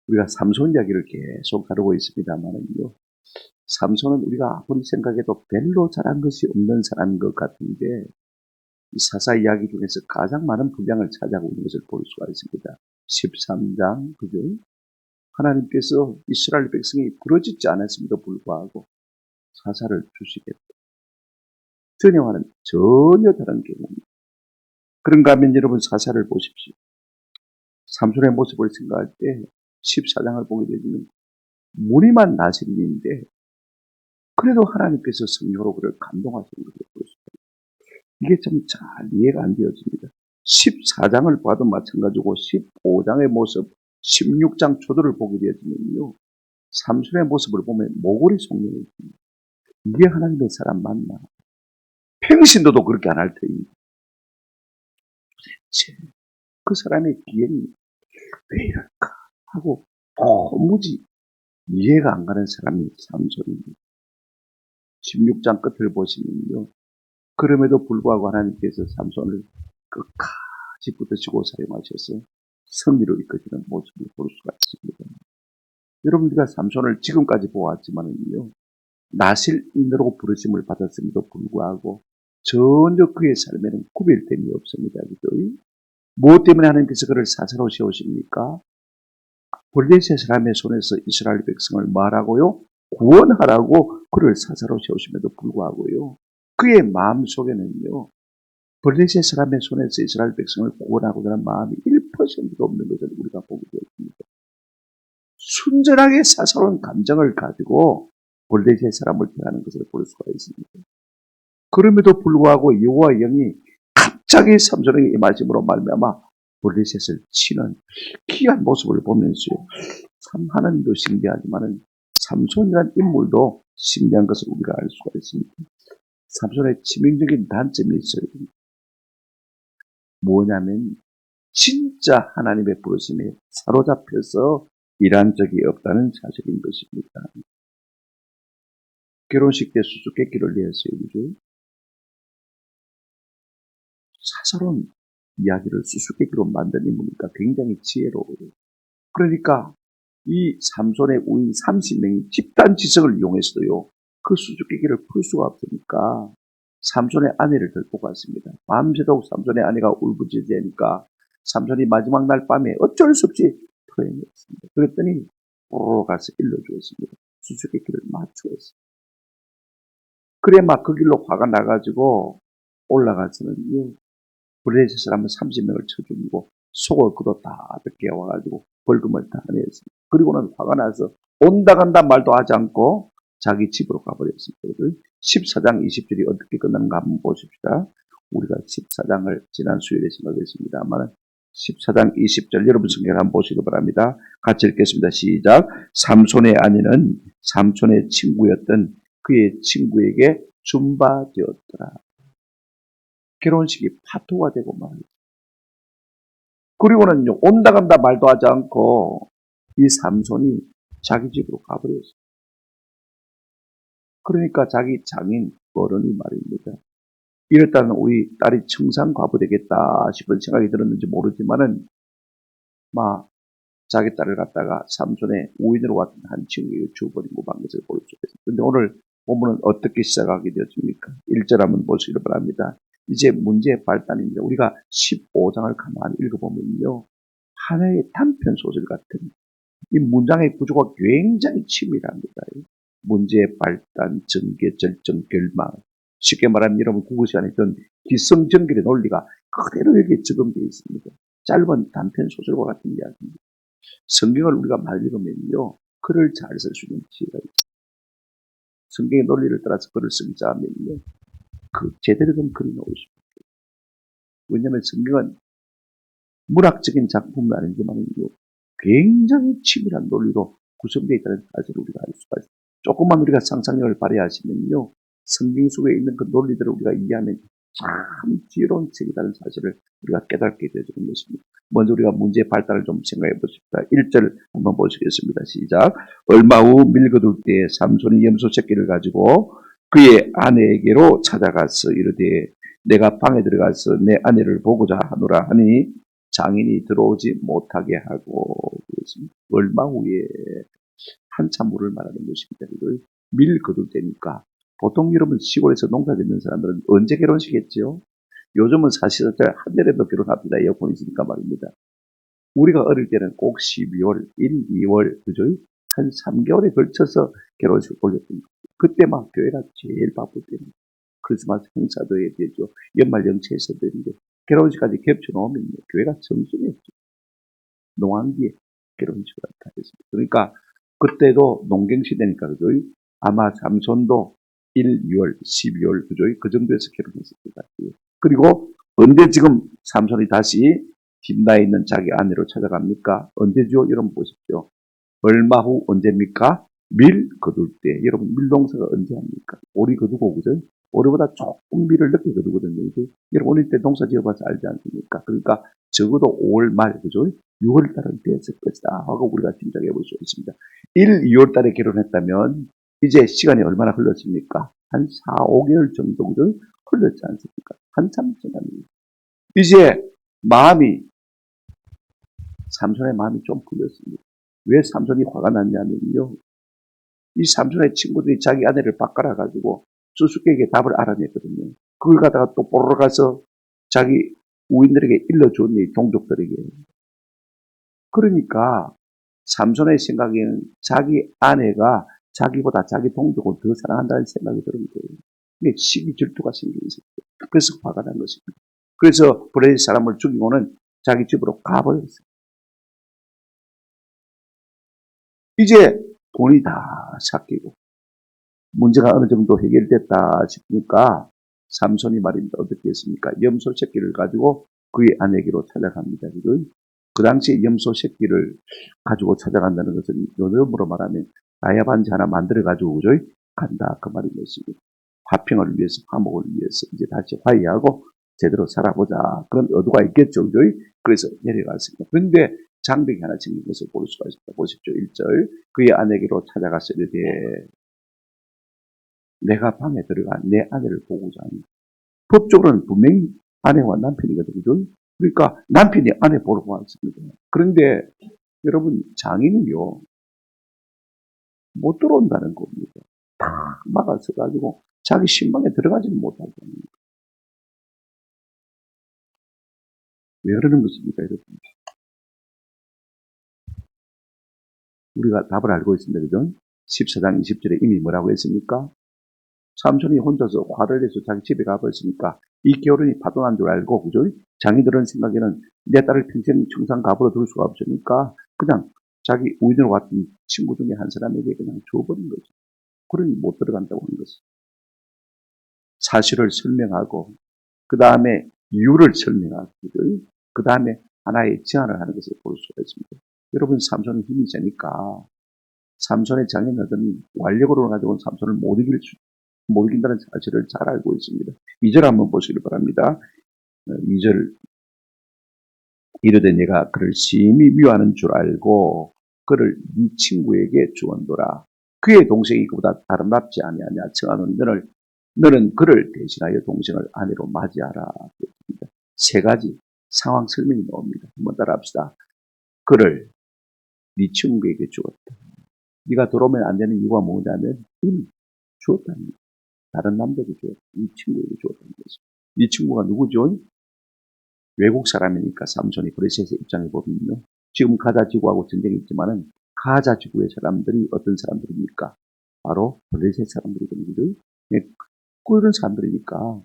우리가 삼손 이야기를 계속 다루고 있습니다만은요. 삼손은 우리가 아무리 생각해도 별로 잘한 것이 없는 사람인 것 같은데 이 사사 이야기 중에서 가장 많은 분량을 차지하고 있는 것을 볼 수가 있습니다. 13장, 그죠? 하나님께서 이스라엘 백성이 부러지지 않았음에도 불구하고 사사를 주시겠다. 전혀와는 전혀 다른 경우입니다. 그런가 하면 여러분 사사를 보십시오. 삼손의 모습을 생각할 때 14장을 보게 되면 무늬만 나실인데 그래도 하나님께서 성령으로 그를 감동하시는 것을 볼 수가 있습니다. 이게 참 잘 이해가 안 되어집니다. 14장을 봐도 마찬가지고 15장의 모습, 16장 초도를 보게 되어지면요. 삼손의 모습을 보면 모골이 속내에 있습니다. 이게 하나님의 사람 맞나? 평신도도 그렇게 안 할 터입니다. 도대체 그 사람의 기행이 왜 이럴까 하고 도무지 이해가 안 가는 사람이 삼손입니다. 16장 끝을 보시면요. 그럼에도 불구하고 하나님께서 삼손을 끝까지 붙드시고 사용하셔서 승리로 이끌리는 모습을 볼 수가 있습니다. 여러분들과 삼손을 지금까지 보았지만은요. 나실인으로 부르심을 받았음에도 불구하고 전혀 그의 삶에는 구별됨이 없습니다. 그죠? 무엇 때문에 하나님께서 그를 사사로 세우십니까? 블레셋 사람의 손에서 이스라엘 백성을 말하고요. 구원하라고 그를 사사로 세우심에도 불구하고요. 그의 마음속에는요. 블레셋 사람의 손에서 이스라엘 백성을 구원하고자 하는 마음이 1%도 없는 것을 우리가 보게 되었습니다. 순전하게 사사로운 감정을 가지고 블레셋 사람을 대하는 것을 볼 수가 있습니다. 그럼에도 불구하고 여호와 영이 갑자기 삼손에게 임하심으로 말미암아 블레셋을 치는 귀한 모습을 보면서요. 참 하나님도 신기하지만은 삼손이라는 인물도 신기한 것을 우리가 알 수가 있습니다. 삼손의 치명적인 단점이 있어요. 뭐냐면 진짜 하나님의 부르심에 사로잡혀서 일한 적이 없다는 사실인 것입니다. 결혼식 때 수수께끼를 내었어요. 그죠? 사사로운 이야기를 수수께끼로 만든 인물이니까 굉장히 지혜로워요. 그러니까 이 삼손의 우인 30명이 집단 지성을 이용해서도요. 그 수수께끼를 풀 수가 없으니까 삼손의 아내를 들고 갔습니다. 밤새도록 삼손의 아내가 울부짖으니까 삼손이 마지막 날 밤에 어쩔 수 없이 토해냈습니다. 그랬더니 보러 가서 일러주었습니다. 수수께끼를 맞추었습니다. 그래 막 그 길로 화가 나가지고 올라가서는요. 블레셋 사람은 30명을 쳐죽이고 속을 그도 다 뺏겨 와가지고 벌금을 다 내었습니다. 그리고는 화가 나서 온다 간다 말도 하지 않고 자기 집으로 가버렸습니다. 14장 20절이 어떻게 끝나는가 한번 보십시다. 우리가 14장을 지난 수요일에 생각했습니다만 14장 20절 여러분 성경 한번 보시기 바랍니다. 같이 읽겠습니다. 시작. 삼손의 아내는 삼손의 친구였던 그의 친구에게 준바되었더라. 결혼식이 파토가 되고 말이죠. 그리고는 온다 간다 말도 하지 않고 이 삼손이 자기 집으로 가버렸어요. 그러니까 자기 장인 어른이 말입니다. 이랬다는 우리 딸이 청산과부 되겠다 싶은 생각이 들었는지 모르지만은 막 자기 딸을 갖다가 삼손의 우인으로 왔던 한 친구에게 주어버리고 만 것을 볼 수 있습니다. 그런데 오늘 본문은 어떻게 시작하게 되었습니까? 1절 한번 보시기 바랍니다. 이제 문제의 발단입니다. 우리가 15장을 가만히 읽어보면요. 하나의 단편 소설 같은 이 문장의 구조가 굉장히 치밀합니다. 문제의 발단, 전개, 절정, 결말. 쉽게 말하면 여러분 국어 시간에 있던 기성전결의 논리가 그대로 여기에 적용되어 있습니다. 짧은 단편 소설과 같은 이야기입니다. 성경을 우리가 말 읽으면요. 글을 잘 쓸 수 있는 지혜가 있습니다. 성경의 논리를 따라서 글을 쓰자 하면요. 그 제대로 된 글이 나올 수 있습니다. 왜냐하면 성경은 문학적인 작품은 아니지만요. 굉장히 치밀한 논리로 구성되어 있다는 사실을 우리가 알 수가 있습니다. 조금만 우리가 상상력을 발휘하시면요. 성경 속에 있는 그 논리들을 우리가 이해하면 참 지혜로운 책이라는 사실을 우리가 깨닫게 되는 것입니다. 먼저 우리가 문제의 발달을 좀 생각해 보십시다. 1절 한번 보시겠습니다. 시작. 얼마 후 밀거둘 때에 삼손이 염소 새끼를 가지고 그의 아내에게로 찾아가서 이르되 내가 방에 들어가서 내 아내를 보고자 하노라 하니 장인이 들어오지 못하게 하고 그랬습니다. 얼마 후에 한참 후를 말하는 것입니다. 그걸 밀 거둘 때니까 보통 여러분 시골에서 농사 짓는 사람들은 언제 결혼식했죠? 요즘은 사실 한 달에도 결혼합니다. 에어컨이 있으니까 말입니다. 우리가 어릴 때는 꼭 12월, 1, 2월, 그죠? 한 3개월에 걸쳐서 결혼식을 올렸던 거예요. 그때 막 교회가 제일 바쁠 때입니다. 크리스마스 행사도 해야 되죠. 연말 연체 있어야 되는데 결혼식까지 겹쳐놓으면 교회가 정신이었죠. 농한기에 결혼식을 다 했습니다. 그러니까 그때도 농경시대니까 그죠? 아마 삼손도 1, 2월, 12월 그죠? 그 정도에서 결혼했을 것 같아요. 그리고 언제 지금 삼손이 다시 딥나에 있는 자기 아내로 찾아갑니까? 언제죠? 여러분 보십시오. 얼마 후 언제입니까? 밀 거둘 때. 여러분 밀농사가 언제 합니까? 오리 거두고 그죠? 오리보다 조금 밀을 늦게 거두거든요. 여러분 어릴 때 농사 지어봐서 알지 않습니까? 그러니까 적어도 5월 말 그죠? 6월 달은 됐을 것이다 하고 우리가 짐작해 볼 수 있습니다. 1, 2월 달에 결혼했다면 이제 시간이 얼마나 흘렀습니까? 한 4, 5개월 정도 그죠? 흘렀지 않습니까? 한참 지납니다. 이제 삼손의 마음이 좀 풀렸습니다. 왜 삼손이 화가 났냐면요. 이 삼손의 친구들이 자기 아내를 바꿔가지고 수수께끼의 답을 알아냈거든요. 그걸 갖다가 또 보러 가서 자기 우인들에게 일러줬니, 동족들에게. 그러니까 삼손의 생각에는 자기 아내가 자기보다 자기 동족을 더 사랑한다는 생각이 드는 거예요. 이게 시기 질투가 생긴 거예요. 그래서 화가 난 것입니다. 그래서 브레일 사람을 죽이고는 자기 집으로 가버렸어요. 이제 돈이 다 삭히고 문제가 어느 정도 해결됐다 싶으니까 삼손이 말입니다. 어떻게 했습니까? 염소 새끼를 가지고 그의 아내에게로 찾아갑니다. 그 당시에 염소 새끼를 가지고 찾아간다는 것은 요즘으로 말하면 나야반지 하나 만들어가지고 그죠? 간다 그 말인 것입니다. 화평을 위해서 화목을 위해서 이제 다시 화해하고 제대로 살아보자. 그런 의도가 있겠죠. 그죠? 그래서 내려갔습니다. 그런데 장벽이 하나 생긴 것을 볼 수가 있습니다. 보십시오. 1절 그의 아내에게로 찾아가서 이르되 내가 방에 들어가 내 아내를 보고자 하니 법적으로는 분명히 아내와 남편이거든요. 그죠? 그러니까 남편이 아내 보러 왔습니다. 그런데 여러분 장인이요 못 들어온다는 겁니다. 다 막아서 가지고 자기 신방에 들어가지는 못하게 합니다. 왜 그러는 것입니까, 여러분? 우리가 답을 알고 있습니다. 그죠? 14장 20절에 이미 뭐라고 했습니까? 삼손이 혼자서 화를 내서 자기 집에 가버렸으니까 이 결혼이 파도난 줄 알고 그죠? 장인들은 생각에는 내 딸을 평생 청산 가부로 둘 수가 없으니까 그냥 자기 우인으로 왔던 친구 중에 한 사람에게 그냥 줘버린 거죠. 그러니 못 들어간다고 하는 것이. 사실을 설명하고 그 다음에 이유를 설명하고 그 다음에 하나의 제안을 하는 것을 볼 수가 있습니다. 여러분 삼손은 힘이 세니까 삼손의 장인어른이 완력으로 가지고 삼손을 못 이긴다는 사실을 잘 알고 있습니다. 2절 한번 보시길 바랍니다. 2절 이르되 내가 그를 심히 미워하는 줄 알고 그를 네 친구에게 주었노라. 그의 동생이 그보다 다름납지 아니하냐 청하노니 너는 그를 대신하여 동생을 아내로 맞이하라. 세 가지 상황 설명이 나옵니다. 한번 따라합시다. 그를 네 친구에게 주었다. 네가 들어오면 안 되는 이유가 뭐냐면 이미 주었다는 거예요. 다른 남자에게 주었다. 네 친구에게 주었다는 거죠. 네 친구가 누구죠? 외국 사람이니까 삼손이 브레셋의 입장에 보면요. 지금 가자 지구하고 전쟁이 있지만은 가자 지구의 사람들이 어떤 사람들입니까? 바로 브레셋 사람들이거든요. 그런 사람들이니까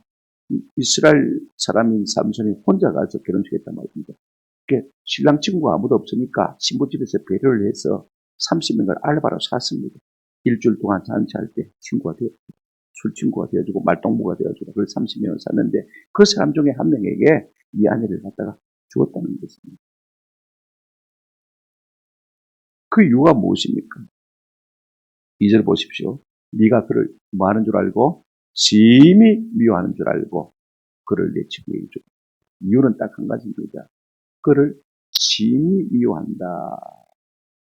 이스라엘 사람인 삼손이 혼자 가서 결혼식했단 말입니다. 신랑 친구가 아무도 없으니까 신부집에서 배려를 해서 30명을 알바로 샀습니다. 일주일 동안 잔치할 때 친구가 되었고 술 친구가 되어주고 말동무가 되어주고 그걸 30명을 샀는데 그 사람 중에 한 명에게 이 아내를 갖다가 주었다는 것입니다. 그 이유가 무엇입니까? 2절 보십시오. 네가 그를 뭐 하는 줄 알고 심히 미워하는 줄 알고 그를 내 친구에게 줘. 이유는 딱 한 가지입니다. 그를 심히 미워한다.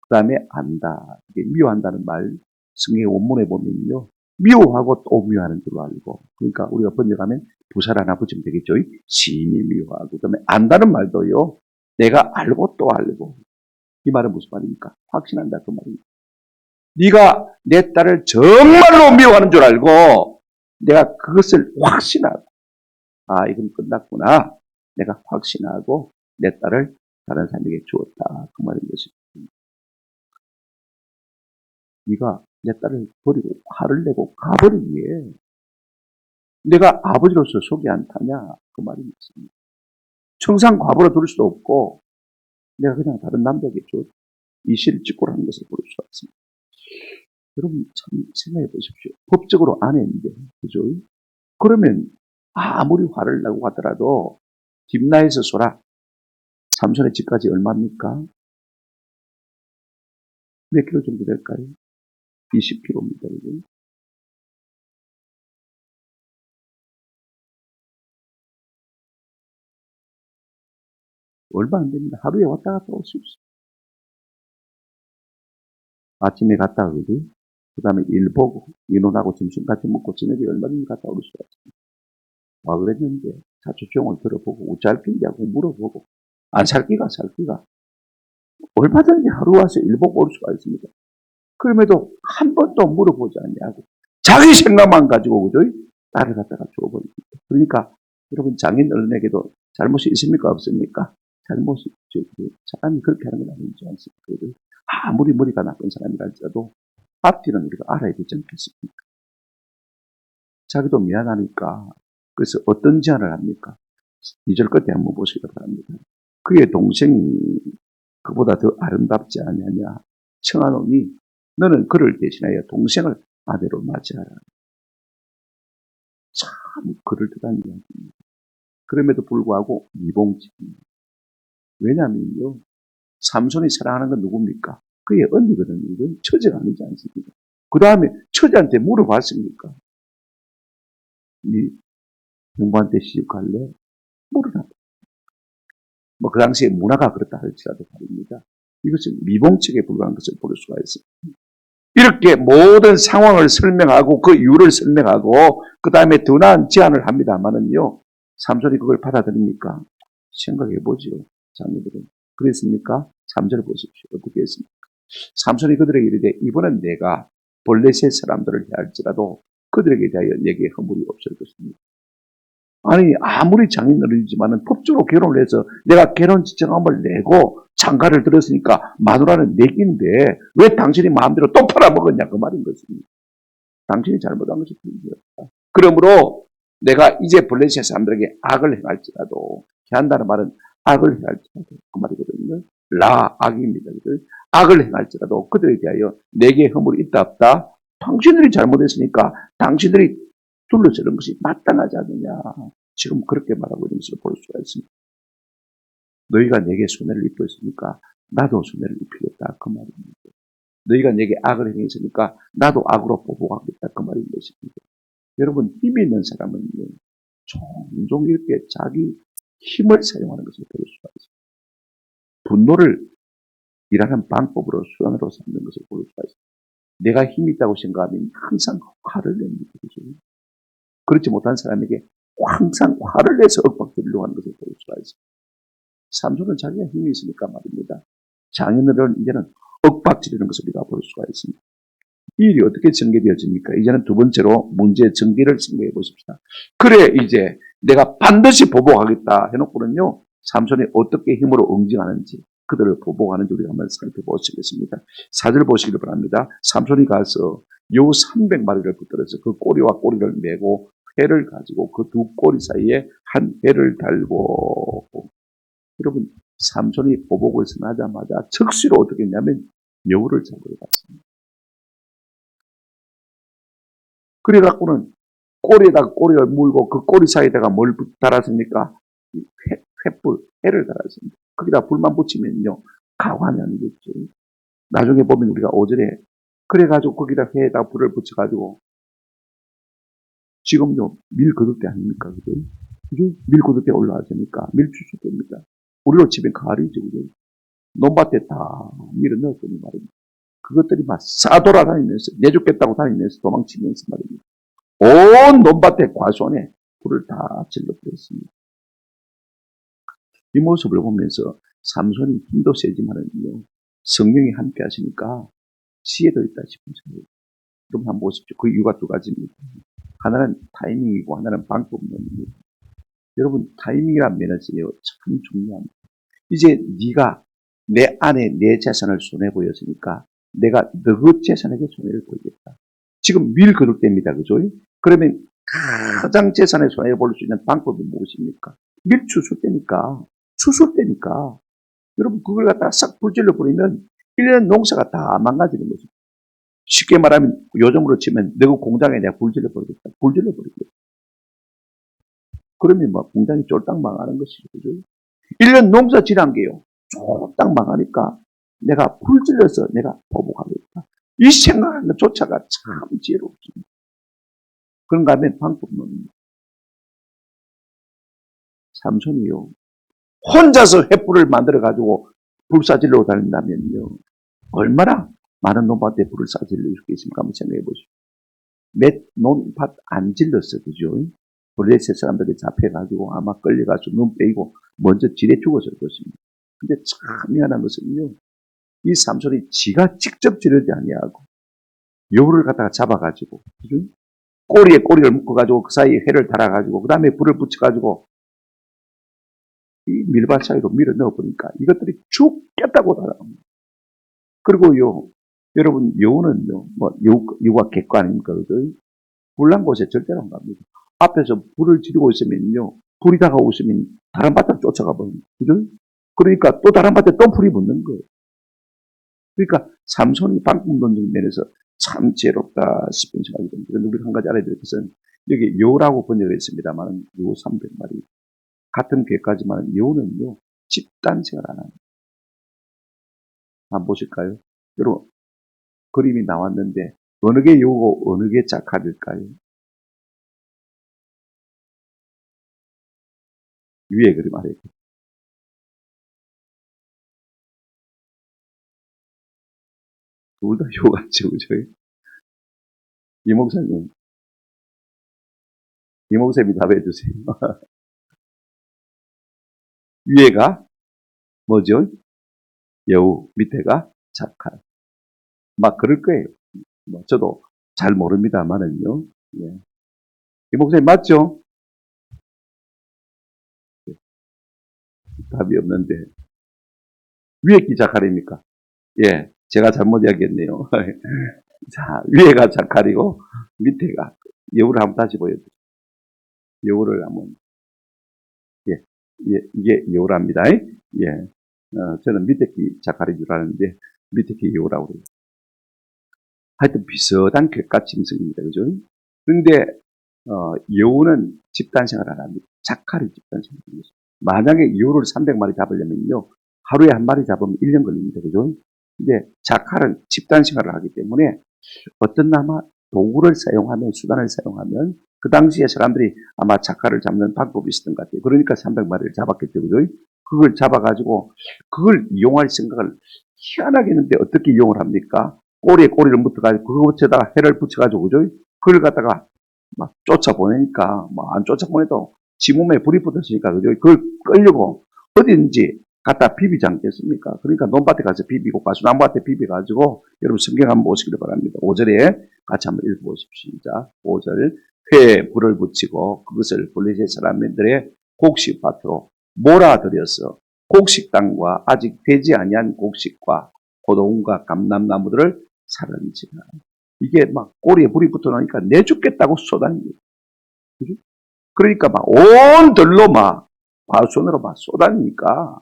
그 다음에 안다. 미워한다는 말 성경의 원문에 보면요. 미워하고 또 미워하는 줄 알고. 그러니까 우리가 번역하면 부사를 하나 붙이면 되겠죠. 심히 미워하고. 그 다음에 안다는 말도요. 내가 알고 또 알고. 이 말은 무슨 말입니까? 확신한다 그 말입니다. 네가 내 딸을 정말로 미워하는 줄 알고 내가 그것을 확신하고 아 이건 끝났구나. 내가 확신하고 내 딸을 다른 사람에게 주었다. 그 말인 것입니다. 네가 내 딸을 버리고 화를 내고 가버리기에 내가 아버지로서 속이 안 타냐? 그 말인 것입니다. 청산 과부로 둘 수도 없고 내가 그냥 다른 남자에게 줬다. 이실을 직고라는 것을 볼 수가 있습니다. 여러분 참 생각해 보십시오. 법적으로 아내인데 그죠? 그러면 아무리 화를 내고 하더라도 딥나에서 소라 삼손의 집까지 얼마입니까? 몇 킬로 정도 될까요? 20km입니다. 그죠? 얼마 안 됩니다. 하루에 왔다 갔다 올 수 있어요. 아침에 갔다 오고 그 다음에 일 보고 인원하고 점심 같이 먹고 저녁에 얼마든지 갔다 올 수가 있습니다. 와 그랬는데 자초지종을 들어보고 우짤끼냐고 물어보고 안 살기가 얼마든지 하루 와서 일 보고 올 수가 있습니다. 그럼에도 한 번도 물어보지 않냐고 자기 생각만 가지고 그죠? 딸을 갖다가 줘버립니다. 그러니까 여러분 장인 어른에게도 잘못이 있습니까 없습니까? 잘못이 있죠. 사람이 그렇게 하는 건 아니지 않습니까? 아무리 머리가 나쁜 사람이라 할지라도 앞뒤는 우리가 알아야 되지 않겠습니까? 자기도 미안하니까 그래서 어떤 제안을 합니까? 2절 끝에 한번 보시기 바랍니다. 그의 동생이 그보다 더 아름답지 않느냐 청하노니 너는 그를 대신하여 동생을 아내로 맞이하라. 참 그럴듯한 이야기입니다. 그럼에도 불구하고 미봉집입니다. 왜냐하면요. 삼손이 사랑하는 건 누굽니까? 그의 언니거든요. 이건 처제가 아니지 않습니까? 그 다음에 처제한테 물어봤습니까? 이 형부한테 시집 갈래? 물어라. 뭐 그 당시에 문화가 그렇다 할지라도 말입니다. 이것은 미봉책에 불과한 것을 볼 수가 있습니다. 이렇게 모든 상황을 설명하고 그 이유를 설명하고 그 다음에 더 나은 제안을 합니다만은요. 삼손이 그걸 받아들입니까? 생각해 보죠. 자녀들은. 그랬습니까? 3절 보십시오. 어떻게 했습니까? 삼손이 그들에게 이르되 이번엔 내가 블레셋 사람들을 해할지라도 그들에게 대하여 내게 허물이 없을 것입니다. 아니 아무리 장인어른이지만 법적으로 결혼을 해서 내가 결혼 지정함을 내고 장가를 들었으니까 마누라는 내긴데 왜 당신이 마음대로 또 팔아먹었냐 그 말인 것입니다. 당신이 잘못한 것이 틀림없다. 그러므로 내가 이제 블레셋 사람들에게 악을 행할지라도 한다는 말은 악을 행할지라도 그 말이거든요. 악입니다. 악을 행할지라도 그들에 대하여 내게 허물이 있다 없다. 당신들이 잘못했으니까 당신들이 둘러서는 것이 마땅하지 않느냐. 지금 그렇게 말하고 있는 것을 볼 수가 있습니다. 너희가 내게 손해를 입혔으니까 나도 손해를 입히겠다. 그 말입니다. 너희가 내게 악을 행했으니까 나도 악으로 보복하겠다. 그 말인 것입니다. 여러분 힘이 있는 사람은 종종 이렇게 자기 힘을 사용하는 것을 볼 수가 있습니다. 분노를 일하는 방법으로 수단으로 삼는 것을 볼 수가 있습니다. 내가 힘이 있다고 생각하면 항상 화를 냅니다. 그렇죠? 그렇지 못한 사람에게 항상 화를 내서 윽박지르려고 하는 것을 볼 수가 있습니다. 삼손은 자기가 힘이 있으니까 말입니다. 장인어른 이제는 윽박지르는 것을 우리가 볼 수가 있습니다. 이 일이 어떻게 전개되어집니까? 이제는 두 번째로 문제의 전개를 생각해 보십시다. 그래 이제 내가 반드시 보복하겠다 해놓고는요. 삼손이 어떻게 힘으로 응징하는지 그들을 보복하는지 우리가 한번 살펴보시겠습니다. 4절 보시기를 바랍니다. 삼손이 가서 요 300마리를 붙들어서 그 꼬리와 꼬리를 메고 회를 가지고 그 두 꼬리 사이에 한 회를 달고 여러분 삼손이 보복을 선하자마자 즉시로 어떻게 했냐면 여우를 잡으러 갔습니다. 그래갖고는 꼬리에다가 꼬리를 물고 그 꼬리 사이에다가 뭘 달았습니까? 횃불, 회를 달았습니다. 거기다 불만 붙이면요 가관이 아니겠죠. 나중에 보면 우리가 5절에 그래가지고 거기다 회에다 불을 붙여가지고 지금요 밀거두대 아닙니까? 그죠? 밀거두대 올라왔으니까 밀추수대입니다. 우리로 치면 가리죠. 그죠? 논밭에 다 밀어 넣었더니 말입니다. 그것들이 막 싸돌아다니면서 내죽겠다고 다니면서 도망치면서 말입니다. 온 논밭에 과수원에 불을 다 질러버렸습니다. 이 모습을 보면서 삼손이 힘도 세지만은요, 성령이 함께 하시니까 지혜도 있다 싶은 생각이. 여러분 한번 보십시오. 그 이유가 두 가지입니다. 하나는 타이밍이고 하나는 방법론입니다. 여러분 타이밍이란 면에서요 참 중요합니다. 이제 네가 내 안에 내 재산을 손해보였으니까 내가 너그 재산에게 손해를 보이겠다. 지금 밀 거둘 때입니다. 그죠? 그러면 가장 재산에 손해볼 수 있는 방법이 무엇입니까? 밀 추수 때니까. 추수 때니까. 여러분 그걸 갖다가 싹 불질러 버리면 1년 농사가 다 망가지는 거죠. 쉽게 말하면 요즘으로 치면 너 공장에 내가 불질러 버리겠다. 불질러 버리겠다. 그러면 뭐 공장이 쫄딱 망하는 것이죠. 그죠? 1년 농사 지난 게요. 쫄딱 망하니까 내가 불질러서 내가 보복하겠다. 이 생각하는 것조차가 참 지혜롭습니다. 그런가 하면 방법론입니다. 삼손이요. 혼자서 횃불을 만들어가지고 불사질러 다닌다면요. 얼마나 많은 논밭에 불을 쏴질러 수 있습니까? 한번 생각해 보십시오. 몇 논밭 안 질렀어. 그죠? 블레셋 사람들이 잡혀가지고 아마 끌려가서 눈 빼이고 먼저 지뢰 죽었을 것입니다. 근데 참 미안한 것은요. 이 삼손이 지가 직접 지르지 아니하고 여우를 갖다가 잡아가지고 그죠? 꼬리에 꼬리를 묶어가지고 그 사이에 회를 달아가지고 그 다음에 불을 붙여가지고 이 밀밭 사이로 밀어 넣어보니까 이것들이 죽겠다고 달아갑니다. 그리고요, 여러분 여우는요, 뭐 여우가 객관 아닙니까? 불난 곳에 절대로 안 갑니다. 앞에서 불을 지르고 있으면요, 불이 다가오고 있으면 다른 밭으로 쫓아가 버립니다. 그죠? 그러니까 또 다른 밭에 또 불이 붙는 거예요. 그러니까 삼손이 방법론적 면에서 참 지혜롭다 싶은 생각이 듭니다. 그런데 우리가 한 가지 알아야 될 것은 여기 여우라고 번역했습니다만 여우 300마리 같은 괴까지만 여우는요 집단 생활 안 합니다. 한번 보실까요? 여러분 그림이 나왔는데 어느 게 여우고 어느 게 자칼일까요? 위에 그림 아래. 둘 다 여우 같죠, 그죠? 이 목사님, 이 목사님이 답해 주세요. 위에가 뭐죠? 여우, 밑에가 자칼. 막 그럴 거예요. 뭐 저도 잘 모릅니다만은요. 예. 이 목사님 맞죠? 답이 없는데 위에 기 자칼입니까? 예, 제가 잘못 이야기했네요. 자, 위에가 자칼이고 밑에가 여우를 한번 다시 보여드릴게요. 여우를 한번 예, 예 이게 여우랍니다. 예, 저는 밑에 기 자칼인 줄 아는데 밑에 기 여우라고 그래요. 하여튼 비슷한 객가침성입니다. 그죠? 그런데 여우는 집단생활을 안 합니다. 자칼이 집단생활입니다. 만약에 여우를 300마리 잡으려면요. 하루에 한 마리 잡으면 1년 걸립니다. 그죠? 근데 자칼은 집단생활을 하기 때문에 어떤 아마 도구를 사용하면, 수단을 사용하면 그 당시에 사람들이 아마 자칼을 잡는 방법이 있었던 것 같아요. 그러니까 300마리를 잡았겠죠. 그죠? 그걸 잡아가지고 그걸 이용할 생각을 희한하게 했는데 어떻게 이용을 합니까? 꼬리에 꼬리를 묶어가지고 그것에다가 해를 붙여가지고 그죠? 그걸 갖다가 막 쫓아보내니까 뭐 안 쫓아보내도 지 몸에 불이 붙었으니까 그죠? 그걸 끌려고 어딘지 갖다 비비지 않겠습니까? 그러니까 논밭에 가서 비비고 가수나무밭에 비벼가지고 여러분 성경 한번 보시기를 바랍니다. 5절에 같이 한번 읽어보십시오. 시작. 5절 회에 불을 붙이고 그것을 블레셋 사람들의 곡식 밭으로 몰아들여서 곡식 땅과 아직 되지 아니한 곡식과 고동과 감람나무들을 살은지라. 이게 막 꼬리에 불이 붙어나니까 내 죽겠다고 쏟아닙니다. 그죠? 그러니까 막 온 들로 막 바손으로 막 쏟아니니까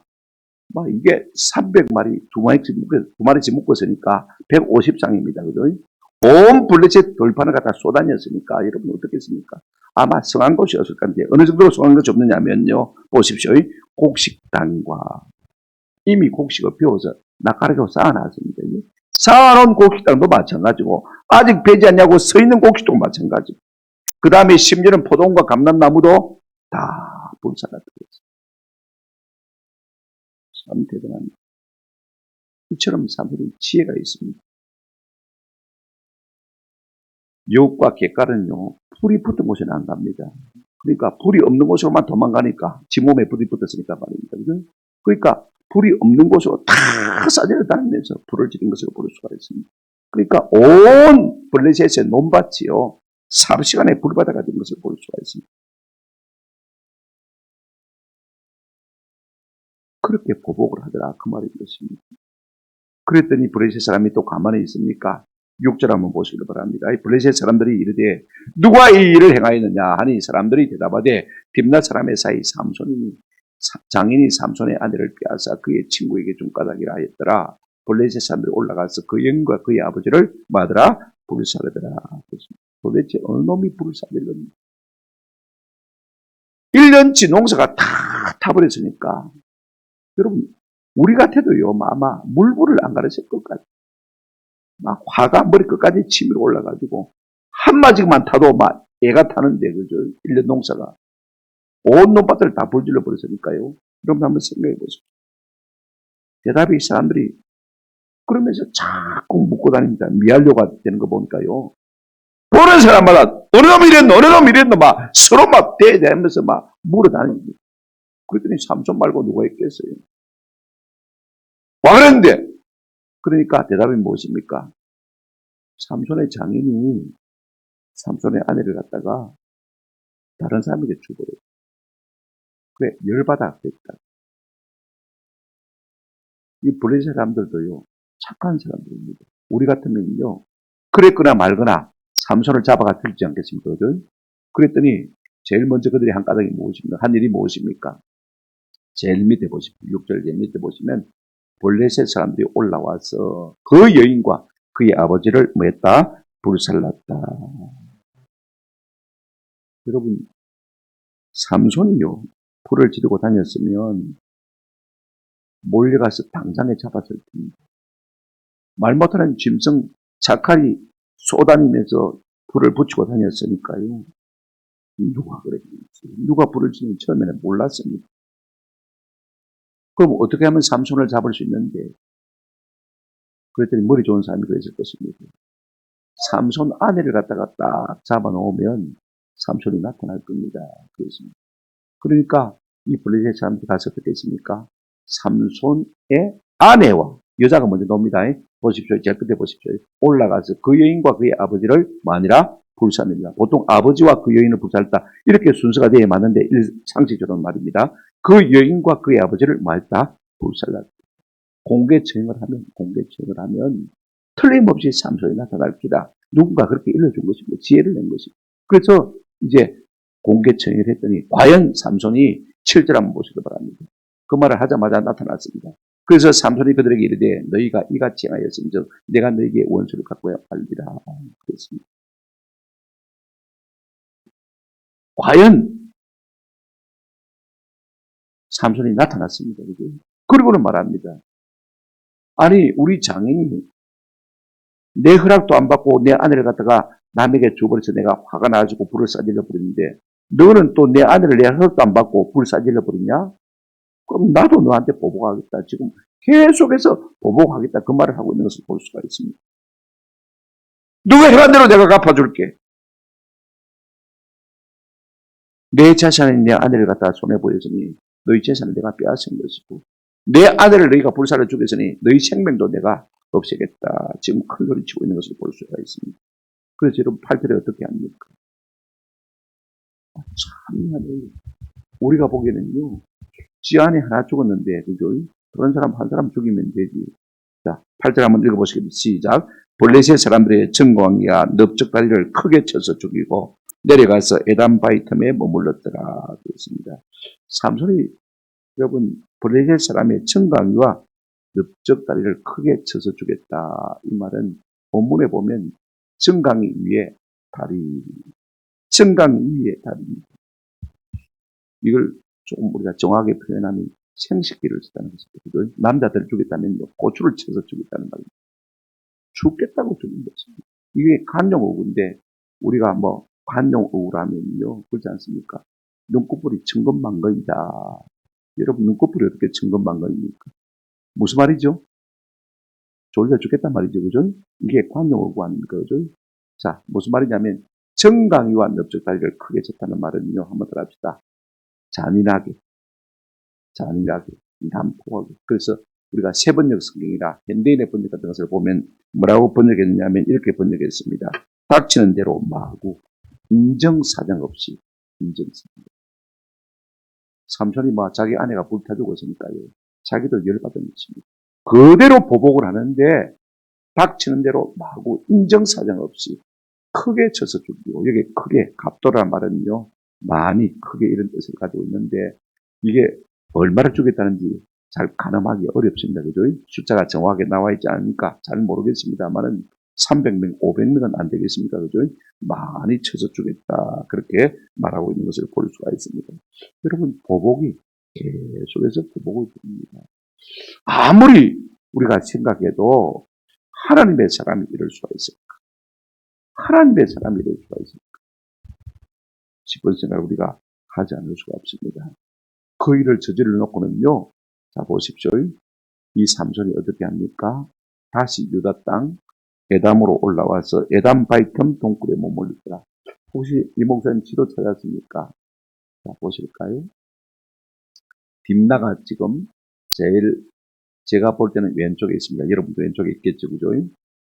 막 이게 300마리 두 마리씩 묶었으니까 150장입니다. 그죠? 온 블레셋 돌판을 갖다 쏟아녔으니까 여러분 어떻겠습니까? 아마 성한 곳이었을 건데 어느 정도로 성한 것이 없느냐면요. 보십시오. 곡식 땅과 이미 곡식을 비워서 낚아리로 쌓아놨습니다. 쌓아놓은 곡식 땅도 마찬가지고 아직 배지 않냐고 서 있는 곡식도 마찬가지고 그 다음에 심지어는 포도원과 감람나무도 다 불사가 되었어요. 참 대단합니다. 이처럼 사람들이 지혜가 있습니다. 여우과 객갈은요, 불이 붙은 곳에는 안 갑니다. 그러니까 불이 없는 곳으로만 도망가니까 지 몸에 불이 붙었으니까 말입니다. 그러니까 불이 없는 곳으로 다 싸지를 다니면서 불을 지른 것을 볼 수가 있습니다. 그러니까 온 블레셋의 논밭이요, 삽시간에 불바다가 된 것을 볼 수가 있습니다. 그렇게 보복을 하더라, 그 말인 것입니다. 그랬더니 블레셋 사람이 또 가만히 있습니까? 6절 한번 보시길 바랍니다. 이 블레셋 사람들이 이르되 누가 이 일을 행하였느냐 하니 사람들이 대답하되 딥낫 사람의 사이 장인이 삼손의 아내를 빼앗아 그의 친구에게 준 까닭이라 하였더라. 블레셋 사람들이 올라가서 그 영과 그의 아버지를 마더라 불사르더라. 도대체 어느 놈이 불사르렸는가? 1년치 농사가 다 타버렸으니까 여러분, 우리 같아도요, 아마 물불을 안 가르칠 것까지, 막 화가 머리 끝까지 치밀어 올라가지고, 한마디만 타도 막 애가 타는데, 그죠? 1년 농사가. 온 논밭을 다 불질러 버렸으니까요. 여러분 한번 생각해 보세요. 대답이 사람들이 그러면서 자꾸 묻고 다닙니다. 미알료가 되는 거 보니까요. 보는 사람마다 어느 놈 이랬노, 막 서로 막 대대하면서 막 물어 다닙니다. 그랬더니 삼손 말고 누가 있겠어요? 와 그랬는데, 그러니까 대답이 무엇입니까? 삼손의 장인이 삼손의 아내를 갖다가 다른 사람에게 주버려요. 그래, 열받아 그랬다. 이 블레셋 사람들도요, 착한 사람들입니다. 우리 같으면요, 그랬거나 말거나 삼손을 잡아가 죽지 않겠습니까? 그랬더니 제일 먼저 그들이 한 까닭이 무엇입니까? 한 일이 무엇입니까? 제일 밑에 보시면, 6절 제일 밑에 보시면 블레셋 사람들이 올라와서 그 여인과 그의 아버지를 뭐 했다? 불살랐다. 여러분, 삼손이요, 불을 지르고 다녔으면 몰려가서 당장에 잡았을 텐데, 말 못하는 짐승 자칼이 쏘다니면서 불을 붙이고 다녔으니까요. 누가 그랬는지, 누가 불을 지는지 처음에는 몰랐습니다. 그럼 어떻게 하면 삼손을 잡을 수 있는데, 그랬더니 머리 좋은 사람이 그랬을 것입니다. 삼손 아내를 갖다가 딱 잡아놓으면 삼손이 나타날 겁니다. 그렇습니다. 그러니까 이 블레셋 사람들이 가서 어떻게 했습니까? 삼손의 아내와 여자가 먼저 나옵니다. 보십시오. 제일 끝에 보십시오. 올라가서 그 여인과 그의 아버지를 마니라 불살립니다. 보통 아버지와 그 여인을 불살다 이렇게 순서가 되어야 맞는데 상식적으로 말입니다. 그 여인과 그의 아버지를 말다 불살랐다. 공개 처형을 하면 틀림없이 삼손이 나타날 기다. 누군가 그렇게 일러준 것입니다. 지혜를 낸 것입니다. 그래서 이제 공개 처형을 했더니 과연 삼손이 7절 한번 보시기 바랍니다. 그 말을 하자마자 나타났습니다. 그래서 삼손이 그들에게 이르되 너희가 이같이 하였음즉 내가 너희에게 원수를 갖고야 알리라. 그랬습니다. 과연 삼손이 나타났습니다. 그리고는 말합니다. 아니 우리 장인이 내 허락도 안 받고 내 아내를 갖다가 남에게 줘버려서 내가 화가 나가지고 불을 싸질러 버리는데 너는 또 내 아내를 내 허락도 안 받고 불을 싸질러 버리냐? 그럼 나도 너한테 보복하겠다. 지금 계속해서 보복하겠다. 그 말을 하고 있는 것을 볼 수가 있습니다. 누가 해간 대로 내가 갚아줄게. 내 재산이 내 아내를 갖다가 손해보였으니 너희 재산을 내가 빼앗은 것이고 내 아내를 너희가 불사를 죽였으니 너희 생명도 내가 없애겠다. 지금 큰 소리 치고 있는 것을 볼 수가 있습니다. 그래서 여러분 8절에 어떻게 합니까? 참 미안해요. 우리가 보기에는요. 지 안에 하나 죽었는데 그죠? 그런 사람 한 사람 죽이면 되지. 자, 8절 한번 읽어보시겠습니다. 시작. 블레셋 사람들의 정광이가 넓적다리를 크게 쳐서 죽이고 내려가서 에단 바위 틈에 머물렀더라. 그랬습니다. 삼손이 여러분 블레셋 사람의 정강이와 넓적다리를 크게 쳐서 죽였다. 이 말은 본문에 보면 정강이 위에 다리, 정강이 위에 다리입니다. 이걸 조금 우리가 정확하게 표현하면 생식기를 쓰다는 것입니다. 남자들을 죽였다면 고추를 쳐서 죽였다는 말입니다. 죽겠다고 죽인 것입니다. 이게 관용어구인데 우리가 뭐 관용어구라면요 그렇지 않습니까? 눈꺼풀이 천근만근이다. 여러분 눈꺼풀이 어떻게 천근만근입니까? 무슨 말이죠? 졸려 죽겠단 말이죠. 그죠? 이게 관용어구 아닙니까? 그죠? 자, 무슨 말이냐면 정강이와 넓적다리를 크게 쳤다는 말은요. 한번 더 합시다. 잔인하게. 난폭하게. 그래서 우리가 세번역 성경이나 현대인의 번역 같은 것을 보면 뭐라고 번역했느냐면 이렇게 번역했습니다. 닥치는 대로 마구 인정사정 없이 인정사정. 삼손이 뭐 자기 아내가 불타 죽었으니까요. 자기도 열받은 것입니다. 그대로 보복을 하는데 닥치는 대로 마구 인정사정 없이 크게 쳐서 죽이고, 여기 크게 갑도라는 말은요 많이 크게 이런 뜻을 가지고 있는데 이게 얼마를 주겠다는지 잘 가늠하기 어렵습니다. 그죠? 숫자가 정확하게 나와 있지 않으니까 잘 모르겠습니다만은 300명, 500명은 안 되겠습니까? 그죠? 많이 쳐서 주겠다. 그렇게 말하고 있는 것을 볼 수가 있습니다. 여러분, 보복이 계속해서 보복을 줍니다. 아무리 우리가 생각해도 하나님의 사람이 이럴 수가 있습니까? 하나님의 사람이 이럴 수가 있습니까? 싶은 생각을 우리가 하지 않을 수가 없습니다. 그 일을 저지를 놓고는요, 자, 보십시오. 이 삼손이 어떻게 합니까? 다시 유다 땅 에담으로 올라와서 에담 바이텀 동굴에 머물렀더라. 혹시 이 목사님 지도 찾았습니까? 자, 보실까요? 딥나가 지금 제일 제가 볼 때는 왼쪽에 있습니다. 여러분도 왼쪽에 있겠죠, 그죠?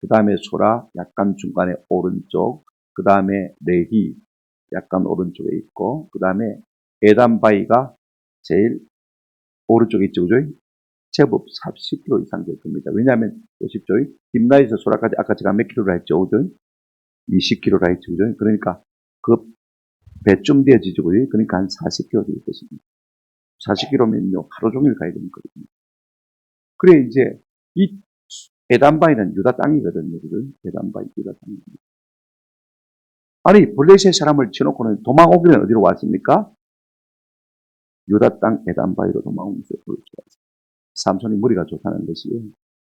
그 다음에 소라 약간 중간에 오른쪽, 그 다음에 레히 약간 오른쪽에 있고, 그 다음에 에담바이가 제일 오른쪽에 있죠, 그죠? 제법 40km 이상 될 겁니다. 왜냐하면 보십시오. 딥나에서 소라까지 아까 제가 몇 킬로라 했죠, 그죠? 20km라 했죠, 그죠? 그러니까 그 배쯤 되어지죠, 그죠? 그러니까 한 40km 될 것입니다. 40km면요 하루 종일 가야 되는 거거든요. 그래 이제 이 에담바이는 유다 땅이거든요, 그죠? 에담바이 유다 땅입니다. 아니 블레셋 사람을 쳐놓고는 도망오기는 어디로 왔습니까? 유다 땅 에담바이로 도망오면서 보여주었습니다. 삼손이 머리가 좋다는 것이요.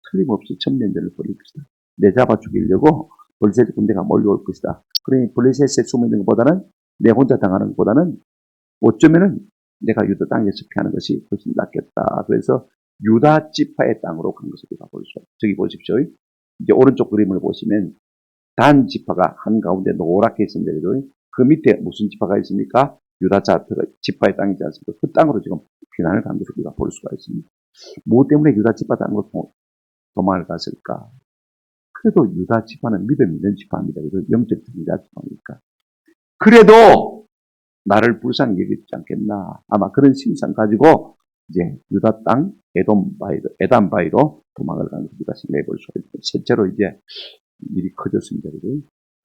틀림없이 천면전을 벌일 것이다. 내 잡아 죽이려고 블레셋 군대가 몰려올 것이다. 그러니 블레셋에 숨어 있는 것보다는 내 혼자 당하는 것보다는 어쩌면은 내가 유다 땅에서 피하는 것이 훨씬 낫겠다. 그래서 유다 지파의 땅으로 간 것을 우리가 볼 수 있어요. 저기 보십시오. 이제 오른쪽 그림을 보시면 단 지파가 한가운데 노랗게 있습니다. 그 밑에 무슨 지파가 있습니까? 유다 지파의 땅이지 않습니까? 그 땅으로 지금 피난을 간 것을 우리가 볼 수가 있습니다. 무엇 때문에 유다 지파 땅으로 도망을 갔을까? 그래도 유다 지파는 믿음 있는 지파입니다. 영적 유다 지파니까. 그래도 나를 불쌍히 여기지 않겠나. 아마 그런 심상 가지고 이제 유다 땅 에담바이로 도망을 가는 것을 우리가 생각해 볼 수가 있습니다. 실제로 이제 일이 커졌습니다.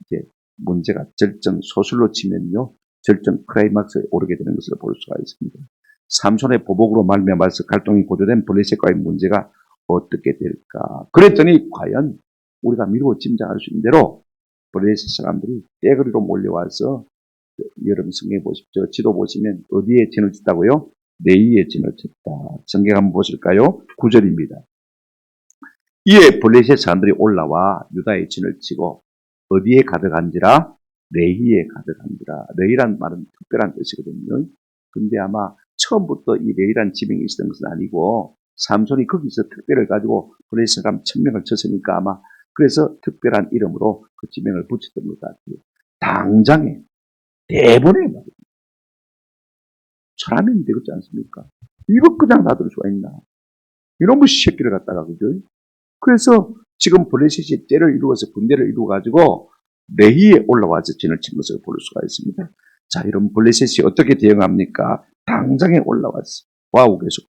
이제 문제가 절정 소설로 치면요. 절정 클라이막스에 오르게 되는 것을 볼 수가 있습니다. 삼손의 보복으로 말미암아서 갈등이 고조된 블레셋과의 문제가 어떻게 될까? 그랬더니 과연 우리가 미루어 짐작할 수 있는 대로 블레셋 사람들이 떼거리로 몰려와서 여러분 성경 보십시오. 지도 보시면 어디에 진을 쳤다고요? 레이에 진을 쳤다. 성경 한번 보실까요? 9절입니다. 이에 블레셋 사람들이 올라와 유다의 진을 치고 어디에 가득한지라? 레히에 가득한지라. 레히란 말은 특별한 뜻이거든요. 근데 아마 처음부터 이 레히란 지명이 있었던 것은 아니고 삼손이 거기서 특별을 가지고 블레셋 사람 1000명을 쳤으니까 아마 그래서 특별한 이름으로 그 지명을 붙였던 것 같아요. 당장에 대본에 말이에요. 사람이 되겠지 않습니까? 이거 그냥 놔둘 수가 있나? 이놈의 새끼를 갖다가, 그죠? 그래서 지금 블레셋이 째를 이루어서 군대를 이루어가지고 레히에 올라와서 진을 친 것을 볼 수가 있습니다. 자, 이런 블레셋이 어떻게 대응합니까? 당장에 올라왔어. 와우, 계속.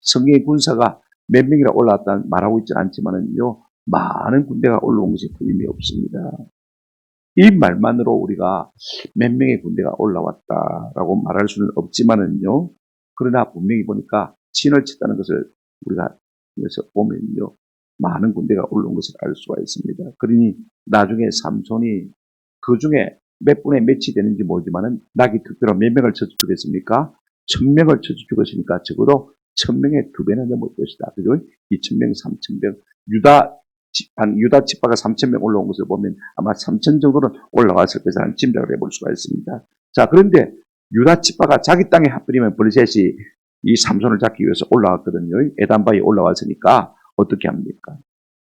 성경의 군사가 몇 명이라 올라왔다 말하고 있지 않지만은요, 많은 군대가 올라온 것이 틀림이 없습니다. 이 말만으로 우리가 몇 명의 군대가 올라왔다라고 말할 수는 없지만은요, 그러나 분명히 보니까 진을 쳤다는 것을 우리가 여기서 보면요, 많은 군대가 올라온 것을 알 수가 있습니다. 그러니 나중에 삼손이 그 중에 몇 분의 몇이 되는지 모르지만은 낙이 특별로 몇 명을 쳐서 죽였습니까? 1000명을 쳐서 죽었으니까 적어도 1000명의 2배는 넘을 것이다. 그죠? 2000명, 3000명. 유다 지파가 3000명 올라온 것을 보면 아마 3000 정도는 올라왔을 것이라는 짐작을 해볼 수가 있습니다. 자, 그런데 유다 지파가 자기 땅에 하필이면 블레셋이 이 삼손을 잡기 위해서 올라왔거든요. 에담바에 올라왔으니까 어떻게 합니까?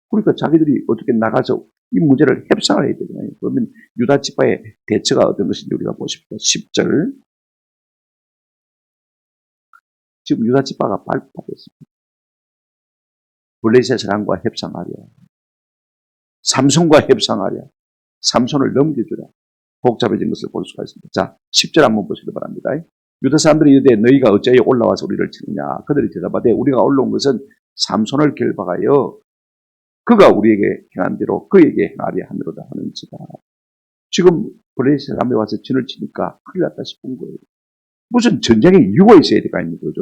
그러니까 자기들이 어떻게 나가서 이 문제를 협상을 해야 되잖아요. 그러면 유다 지파의 대처가 어떤 것인지 우리가 보십시오. 10절. 지금 유다 지파가 발표됐습니다. 블레셋 사람과 협상하려. 삼손과 협상하려. 삼손을 넘겨주라. 복잡해진 것을 볼 수가 있습니다. 자, 10절 한번 보시기 바랍니다. 유다 사람들이 이르되 너희가 어찌하여 올라와서 우리를 치느냐. 그들이 대답하되 우리가 올라온 것은 삼손을 결박하여 그가 우리에게 행한 대로 그에게 행하려 함이로다 하는지라. 지금 블레셋 사람이 와서 진을 치니까 큰일 났다 싶은 거예요. 무슨 전쟁에 이유가 있어야 될까 있는 거죠.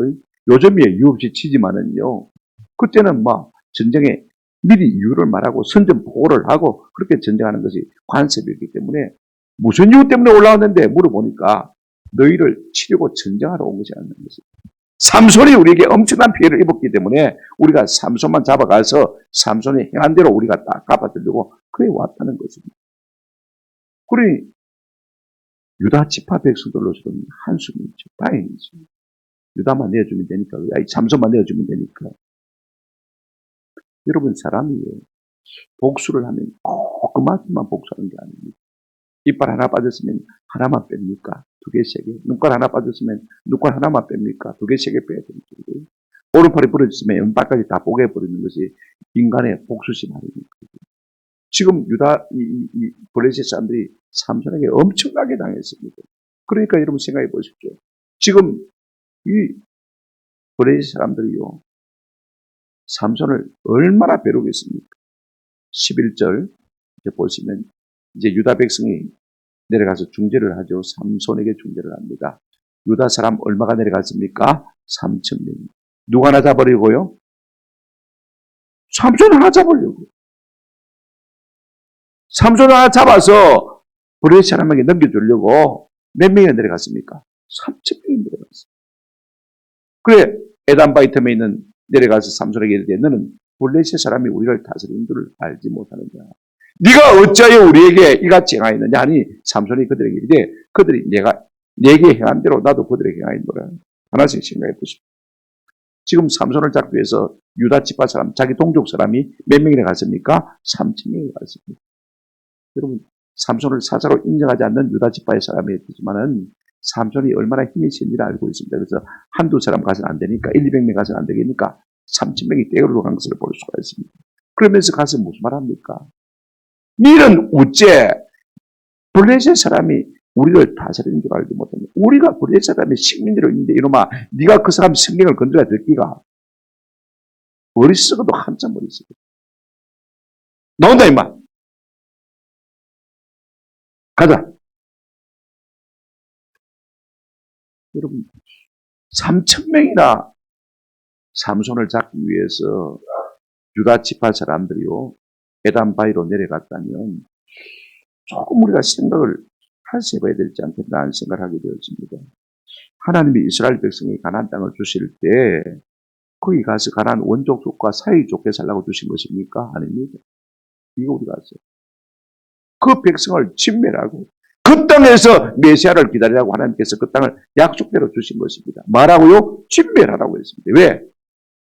요즘에 이유 없이 치지만은요. 그때는 막 전쟁에 미리 이유를 말하고 선전 보고를 하고 그렇게 전쟁하는 것이 관습이기 때문에 무슨 이유 때문에 올라왔는데 물어보니까 너희를 치려고 전쟁하러 온 것이 아니는 것입니다. 삼손이 우리에게 엄청난 피해를 입었기 때문에 우리가 삼손만 잡아가서 삼손이 행한 대로 우리가 딱 갚아주려고 그에 왔다는 것입니다. 그러니 유다 지파 백성들로서는 한숨이죠. 다행이죠. 유다만 내어주면 되니까, 삼손만 내어주면 되니까. 여러분 사람이요. 복수를 하면 꼭 그만큼만 복수하는 게 아닙니다. 이빨 하나 빠졌으면 하나만 뺍니까? 두 개, 세 개. 눈깔 하나 빠졌으면 눈깔 하나만 뺍니까? 두 개, 세 개 빼야 됩니다. 오른팔이 부러졌으면 왼팔까지 다 뽀개버리는 것이 인간의 복수심 아닙니까? 지금 블레셋 사람들이 삼손에게 엄청나게 당했습니다. 그러니까 여러분 생각해 보십시오. 지금 이 블레셋 사람들이요. 삼손을 얼마나 배로겠습니까? 11절 이제 보시면 이제 유다 백성이 내려가서 중재를 하죠. 삼손에게 중재를 합니다. 유다 사람 얼마가 내려갔습니까? 3,000명. 누가 하나 잡으려고요? 삼손을 하나 잡으려고. 삼손을 하나 잡아서 블레셋 사람에게 넘겨주려고 몇 명이 내려갔습니까? 3,000명이 내려갔어요. 그래 에담바이텀에 있는 내려가서 삼손에게 이르되 너는 블레셋 사람이 우리를 다스리는 줄을 알지 못하느냐. 네가 어찌하여 우리에게 이같이 행하였느냐 하니 삼손이 그들에게 이르되 그들이 내게 행한 대로 나도 그들에게 행하였노라. 하나씩 생각해 보십시오. 지금 삼손을 잡기 위해서 유다 지파 사람, 자기 동족 사람이 몇 명이나 갔습니까? 3,000명이 갔습니다. 여러분 삼손을 사자로 인정하지 않는 유다 지파의 사람이었지만은 삼손이 얼마나 힘이 센지를 알고 있습니다. 그래서 한두 사람 가서는 안 되니까 200명 가서는 안 되니까 3,000명이 대거로 간 것을 볼 수가 있습니다. 그러면서 가서 무슨 말 합니까? 너는 어째 블레셋 사람이 우리를 다스리는 줄 알지 못하냐. 우리가 블레셋 사람의 식민지로 있는데 이놈아 네가 그 사람 성경을 건드려야 될 기가 머릿속에도 한참 머릿속에 나온다 임마. 가자. 여러분 3,000명이나 삼손을 잡기 위해서 유다 지파 사람들이요 에담바이로 내려갔다면 조금 우리가 생각을 다시 해봐야 되지 않겠나 하는 생각을 하게 되었습니다. 하나님이 이스라엘 백성이 가나안 땅을 주실 때 거기 가서 가나안 원족족과 사이좋게 살라고 주신 것입니까? 아닙니다. 이거 우리가 아세요. 그 백성을 진멸하고 그 땅에서 메시아를 기다리라고 하나님께서 그 땅을 약속대로 주신 것입니다. 뭐라고요? 진멸하라고 했습니다. 왜?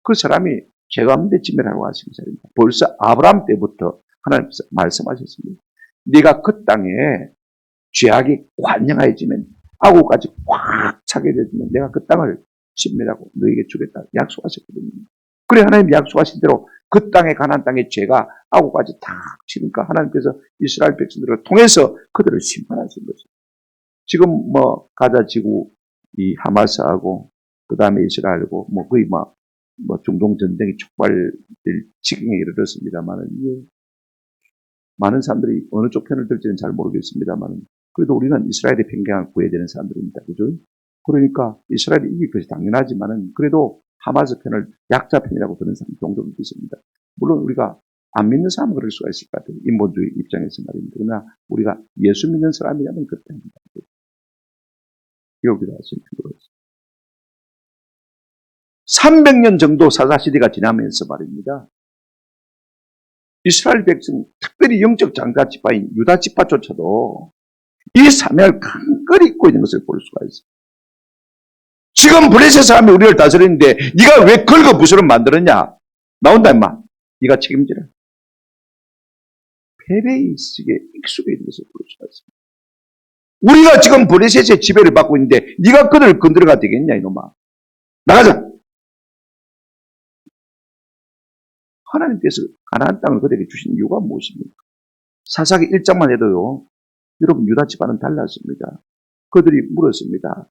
그 사람이 죄가 없는데 진멸하라고 하신 사람입니다. 벌써 아브라함 때부터 하나님께서 말씀하셨습니다. 네가 그 땅에 죄악이 관영하여지면 아구까지 꽉 차게 되면 내가 그 땅을 진멸하고 너에게 주겠다 약속하셨거든요. 그래 하나님 약속하신 대로 그 땅에 가나안 땅의 죄가 아구까지 다 치니까 하나님께서 이스라엘 백성들을 통해서 그들을 심판하신 거죠. 지금 뭐 가자 지구 이 하마스하고 그 다음에 이스라엘하고 뭐 거의 뭐 중동 전쟁이 촉발될 지경에 이르렀습니다만은 많은 사람들이 어느 쪽 편을 들지는 잘 모르겠습니다만 그래도 우리는 이스라엘의 평강을 구해야 되는 사람들입니다. 그죠? 그러니까 이스라엘이 이길 것이 당연하지만은 그래도 하마스 편을 약자 편이라고 드는 사람이 종종 있습니다. 물론 우리가 안 믿는 사람은 그럴 수가 있을 것 같아요. 인본주의 입장에서 말입니다. 그러나 우리가 예수 믿는 사람이라면 그때입니다. 여기다 하시는 필요가 있습니다. 300년 정도 사사시대가 지나면서 말입니다. 이스라엘 백성, 특별히 영적 장자 지파인 유다 지파조차도 이 사명을 강건히 잊고 있는 것을 볼 수가 있어요. 지금 블레셋 사람이 우리를 다스리는데 네가 왜 긁어부스를 만들었냐? 나온다 임마. 네가 책임지라. 패배의식에 익숙해 있는 것을 볼 수가 있습니다. 우리가 지금 블레셋의 지배를 받고 있는데 네가 그들을 건드려가 되겠냐 이놈아. 나가자. 하나님께서 가나안 땅을 그들에게 주신 이유가 무엇입니까? 사사기 1장만 해도요. 여러분 유다 집안은 달랐습니다. 그들이 물었습니다.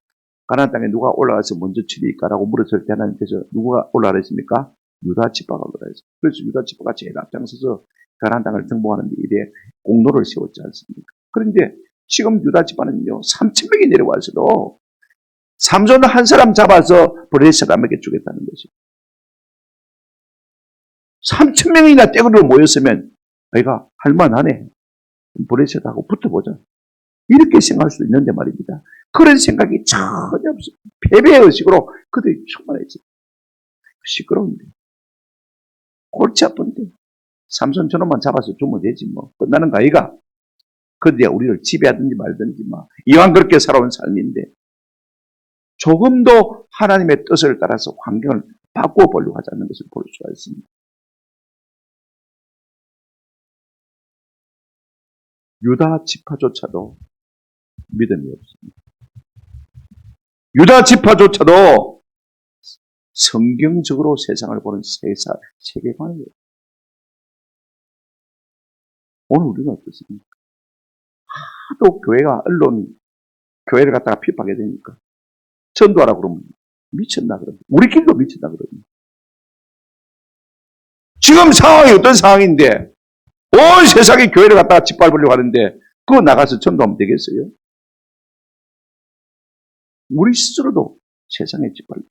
가나안 땅에 누가 올라가서 먼저 치리까라고 물었을 때 하나님께서 누가 올라가라 했습니까? 유다 지파가 올라가라 했습니다. 그래서 유다 지파가 제일 앞장서서 가나안 땅을 정복하는 데 이래 공로를 세웠지 않습니까? 그런데 지금 유다 지파는요 3,000명이 내려와서도 삼손 한 사람 잡아서 브레 사람에게 주겠다는 것이죠. 3,000명이나 떼구리로 모였으면 아이가 할만하네. 브레셋하고 붙어보자. 이렇게 생각할 수도 있는데 말입니다. 그런 생각이 전혀 없어요. 패배의 의식으로 그들이 충만했지. 시끄러운데. 골치 아픈데. 삼손 저놈만 잡아서 주면 되지 뭐. 끝나는 거 아이가. 그들이 우리를 지배하든지 말든지 막. 이왕 그렇게 살아온 삶인데. 조금도 하나님의 뜻을 따라서 환경을 바꾸어 보려고 하지 않는 것을 볼 수가 있습니다. 유다 지파조차도 믿음이 없습니다. 유다 지파조차도 성경적으로 세상을 보는 세계관이에요. 오늘 우리는 어떻습니까? 하도 교회가 언론이 교회를 갖다가 핍박하게 되니까 전도하라 그러면 미쳤나 그러면 우리끼리도 미쳤나 그러면 지금 상황이 어떤 상황인데 온 세상이 교회를 갖다가 짓밟으려고 하는데 그거 나가서 전도하면 되겠어요? 우리 스스로도 세상에 짓밟혀.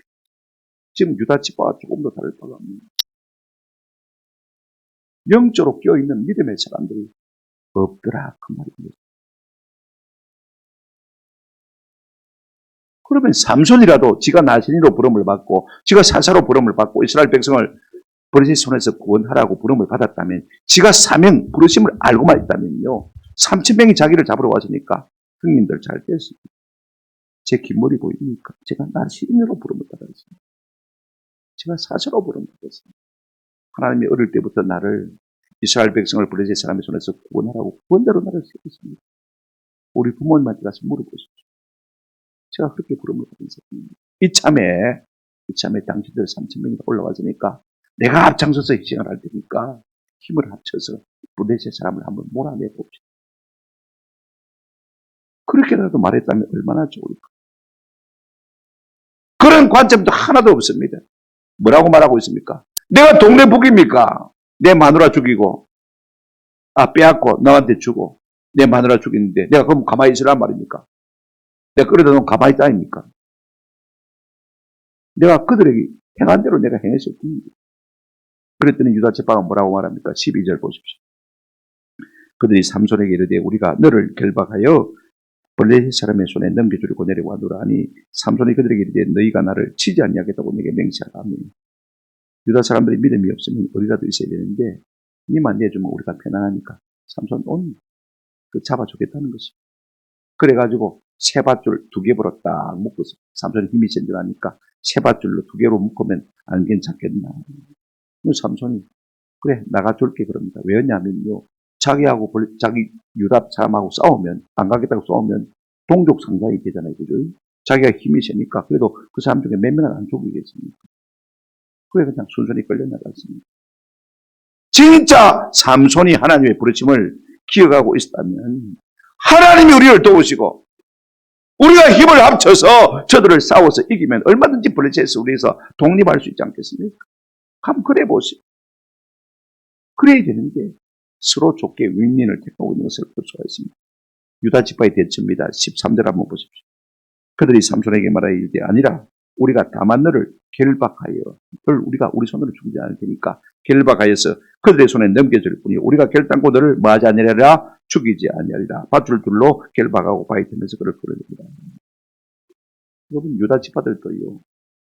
지금 유다 지파와 조금 더 다를 바가 없습니다. 영적으로 끼어있는 믿음의 사람들이 없더라 그 말입니다. 그러면 삼손이라도 지가 나신이로 부름을 받고 지가 사사로 부름을 받고 이스라엘 백성을 버리시 손에서 구원하라고 부름을 받았다면 지가 사명 부르심을 알고만 있다면요 3,000명이 자기를 잡으러 왔으니까 형님들 잘 됐습니다. 제 긴 머리 보입니까? 제가 나신으로 부름을 받았습니다. 제가 사사로 부름을 받았습니다. 하나님이 어릴 때부터 나를 이스라엘 백성을 버리시 사람의 손에서 구원하라고 구원대로 나를 세웠습니다. 우리 부모님한테 가서 물어보십시오. 제가 그렇게 부름을 받은 사람입니다. 이참에 당신들 3,000명이 올라왔으니까 내가 앞장서서 희생을 할 테니까 힘을 합쳐서 부대세 사람을 한번 몰아내 봅시다. 그렇게라도 말했다면 얼마나 좋을까. 그런 관점도 하나도 없습니다. 뭐라고 말하고 있습니까? 내가 동네 북입니까? 내 마누라 죽이고 빼앗고 나한테 주고 내 마누라 죽이는데 내가 그럼 가만히 있으란 말입니까? 내가 그러다 놓으면 가만히 있다 아닙니까? 내가 그들에게 행한 대로 내가 행했을 뿐입니다. 그랬더니 유다 지파가 뭐라고 말합니까? 12절 보십시오. 그들이 삼손에게 이르되 우리가 너를 결박하여 블레셋 사람의 손에 넘겨주려고 내려와노라 하니 삼손이 그들에게 이르되 너희가 나를 치지 아니하겠다고 내게 맹세하라 하니 유다 사람들이 믿음이 없으면 어디라도 있어야 되는데 니만 내주면 우리가 편안하니까 삼손 그 잡아주겠다는 것입니다. 그래가지고 세밧줄 2개 딱 묶어서 삼손이 힘이 센 줄 아니까 세밧줄로 2개로 묶으면 안 괜찮겠나. 삼손이 그래 나가줄게 그럽니다. 왜냐면요 자기하고 자기 유다 사람하고 싸우면 안 가겠다고 싸우면 동족 상장이 되잖아요. 그죠? 자기가 힘이 세니까 그래도 그 사람 중에 몇 명은 안 죽이겠습니까? 그래 그냥 순순히 끌려나갔습니다. 진짜 삼손이 하나님의 부르심을 기억하고 있다면 하나님이 우리를 도우시고 우리가 힘을 합쳐서 저들을 싸워서 이기면 얼마든지 블레셋에서 우리에서 독립할 수 있지 않겠습니까? 한번 그래 보시오. 그래야 되는데 서로 좋게 윈윈을 택하고 있는 것을 볼 수가 있습니다. 유다 지파의 대처입니다. 13절 한번 보십시오. 그들이 삼손에게 말하기를 아니라 우리가 다만 너를 결박하여 널 우리가 우리 손으로 죽이지 않을 테니까 결박하여서 그들의 손에 넘겨줄 뿐이 우리가 결단코 너를 뭐하지 아니하리라 죽이지 아니하리라. 밧줄 둘로 결박하고 바위 틈에서 그를 풀어냅니다. 여러분 유다 지파들도요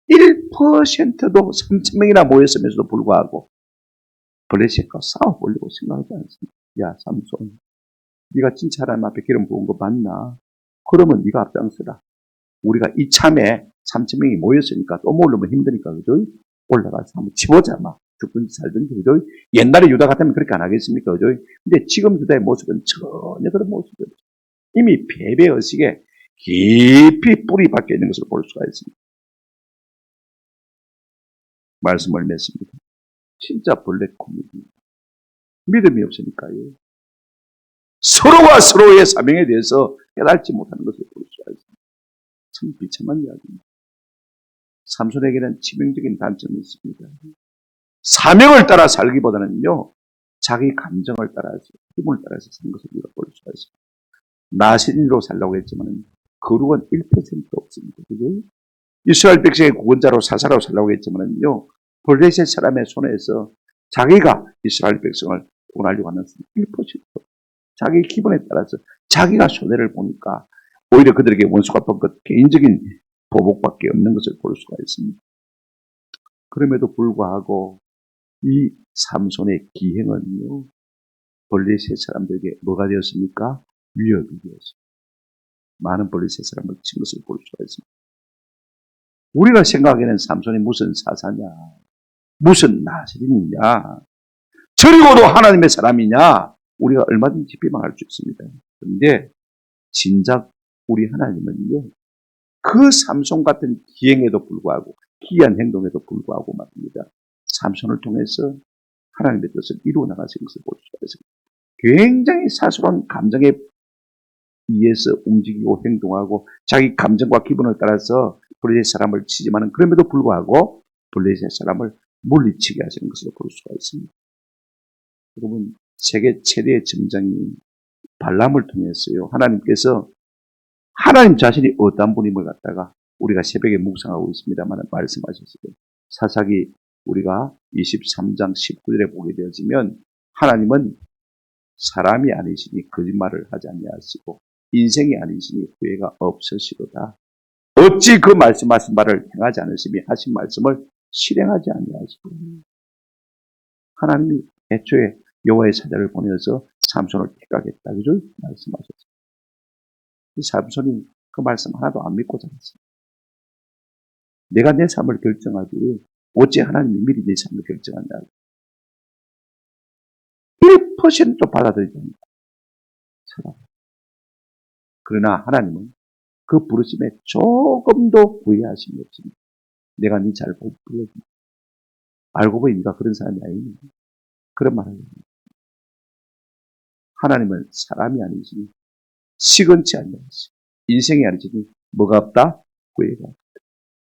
1%도 3,000명이나 모였음에도 불구하고 블레셋과 싸워보려고 생각하지 않습니다. 야 삼손 네가 진짜 하나님 앞에 기름 부은 거 맞나? 그러면 네가 앞장서라. 우리가 이참에 3,000명이 모였으니까 또 모으려면 힘드니까 그죠? 올라가서 한번 치보자 막 죽든지 살든지 그죠? 옛날에 유다 같으면 그렇게 안 하겠습니까 그죠? 근데 지금 유다의 모습은 전혀 그런 모습이 없어요. 이미 패배의식에 깊이 뿌리 박혀 있는 것을 볼 수가 있습니다. 말씀을 맺습니다. 진짜 블랙 코미디. 믿음이 없으니까요. 서로가 서로의 사명에 대해서 깨닫지 못하는 것을 볼 수가 있습니다. 참 비참한 이야기입니다. 삼손에게는 치명적인 단점이 있습니다. 사명을 따라 살기보다는요, 자기 감정을 따라서, 힘을 따라서 사는 것을 우리가 볼 수가 있습니다. 나신인으로 살라고 했지만 거룩은 1% 없습니다. 그죠? 이스라엘 백성의 구원자로 사사로 살라고 했지만요, 블레셋 사람의 손에서 자기가 이스라엘 백성을 구원하려고 하는 1%. 자기 기분에 따라서 자기가 손해를 보니까 오히려 그들에게 원수 갚은 것 개인적인 보복밖에 없는 것을 볼 수가 있습니다. 그럼에도 불구하고 이 삼손의 기행은요, 블레셋 사람들에게 뭐가 되었습니까? 위협이 되었습니다. 많은 블레셋 사람을 친 것을 볼 수가 있습니다. 우리가 생각하기에는 삼손이 무슨 사사냐, 무슨 나세린이냐, 저리고도 하나님의 사람이냐, 우리가 얼마든지 비방할 수 있습니다. 그런데 진작 우리 하나님은요, 그 삼손 같은 기행에도 불구하고, 기이한 행동에도 불구하고 말입니다, 삼손을 통해서 하나님의 뜻을 이루어 나가신 것을 볼 수가 있습니다. 굉장히 사소한 감정에 의해서 움직이고 행동하고 자기 감정과 기분을 따라서 블레셋 사람을 치지만 그럼에도 불구하고 블레셋 사람을 물리치게 하시는 것을 볼 수가 있습니다. 여러분, 세계 최대의 점장인 발람을 통해서요, 하나님께서 하나님 자신이 어떤 분임을 갖다가 우리가 새벽에 묵상하고 있습니다만 말씀하셨어요. 사사기 우리가 23장 19절에 보게 되어지면 하나님은 사람이 아니시니 거짓말을 하지 아니하시고 인생이 아니시니 후회가 없으시도다. 어찌 그 말씀하신 바를 행하지 않으시며 하신 말씀을 실행하지 아니하시고. 하나님이 애초에 여호와의 사자를 보내서 삼손을 택하겠다, 그죠? 말씀하셨어요. 이 삼손이 그 말씀 하나도 안 믿고 자랐어요. 내가 내 삶을 결정하지 어찌 하나님이 미리 내 삶을 결정한다. 1%도 받아들이지 않는다. 그러나 하나님은 그 부르심에 조금도 후회하심이 없습니다. 내가 네 잘 불러준다. 알고 보니 네가 그런 사람이 아니니. 그런 말을 합니다. 하나님은 사람이 아니시니 시건치 아니하시. 인생이 아니시니 뭐가 없다? 후회가 없다.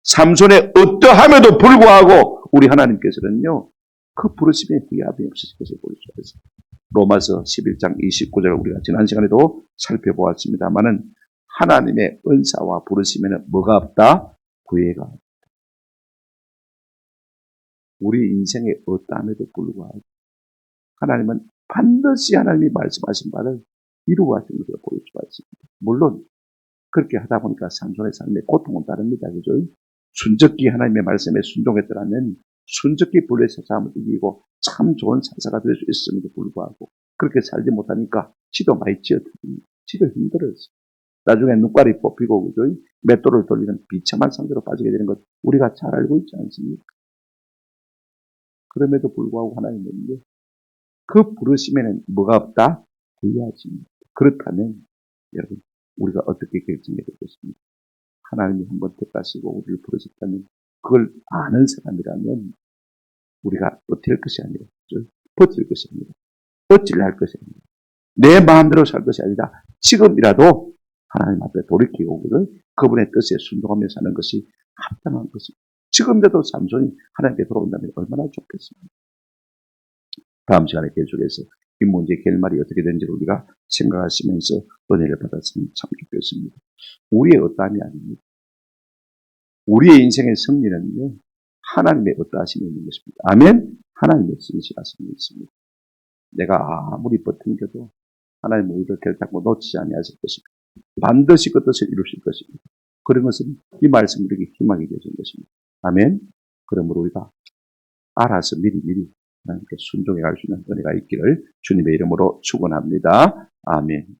삼손의 어떠함에도 불구하고 우리 하나님께서는요, 그 부르심에 후회함이 없으실 것을 볼 수가 있습니다. 로마서 11장 29절을 우리가 지난 시간에도 살펴보았습니다만은 하나님의 은사와 부르심에는 뭐가 없다? 후회가 없다. 우리 인생의 어떠함에도 불구하고 하나님은 반드시 하나님이 말씀하신 바를 이루어 하신 것을 볼 수가 있습니다. 물론 그렇게 하다 보니까 삼손의 삶에 고통은 다릅니다. 그죠? 순적기 하나님의 말씀에 순종했더라면 순적기 블레셋 사람을 이기고 참 좋은 사사가 될 수 있음에도 불구하고 그렇게 살지 못하니까 지도 많이 찌어듭니다. 지도 힘들었어요. 나중에 눈깔이 뽑히고 그죠? 맷돌을 돌리는 비참한 상태로 빠지게 되는 것 우리가 잘 알고 있지 않습니까? 그럼에도 불구하고 하나님은 그 부르심에는 뭐가 없다? 후회하지. 그렇다면 여러분 우리가 어떻게 결정해야 되겠습니까? 하나님이 한번 택하시고 우리를 부르셨다면 그걸 아는 사람이라면 우리가 버틸 것이 아니라 버틸 것이 아니라 어찌를 할 것이 아니라 내 마음대로 살 것이 아니라 지금이라도 하나님 앞에 돌이키고 그분의 뜻에 순종하며 사는 것이 합당한 것입니다. 지금이라도 삼손이 하나님께 돌아온다면 얼마나 좋겠습니까? 다음 시간에 계속해서 이 문제의 결말이 어떻게 되는지 우리가 생각하시면서 은혜를 받았으면 참 좋겠습니다. 우리의 어떠함이 아닙니다. 우리의 인생의 승리는요, 하나님의 어떠하심이 있는 것입니다. 아멘? 하나님의 신실하심이 있습니다. 내가 아무리 버틴겨도 하나님 우리를 결단코 놓치지 아니하실 것입니다. 반드시 그 뜻을 이루실 것입니다. 그런 것은 이 말씀 우리에게 희망이 되신 것입니다. 아멘? 그러므로 우리가 알아서 미리 하나님께 순종해 갈 수 있는 은혜가 있기를 주님의 이름으로 축원합니다. 아멘.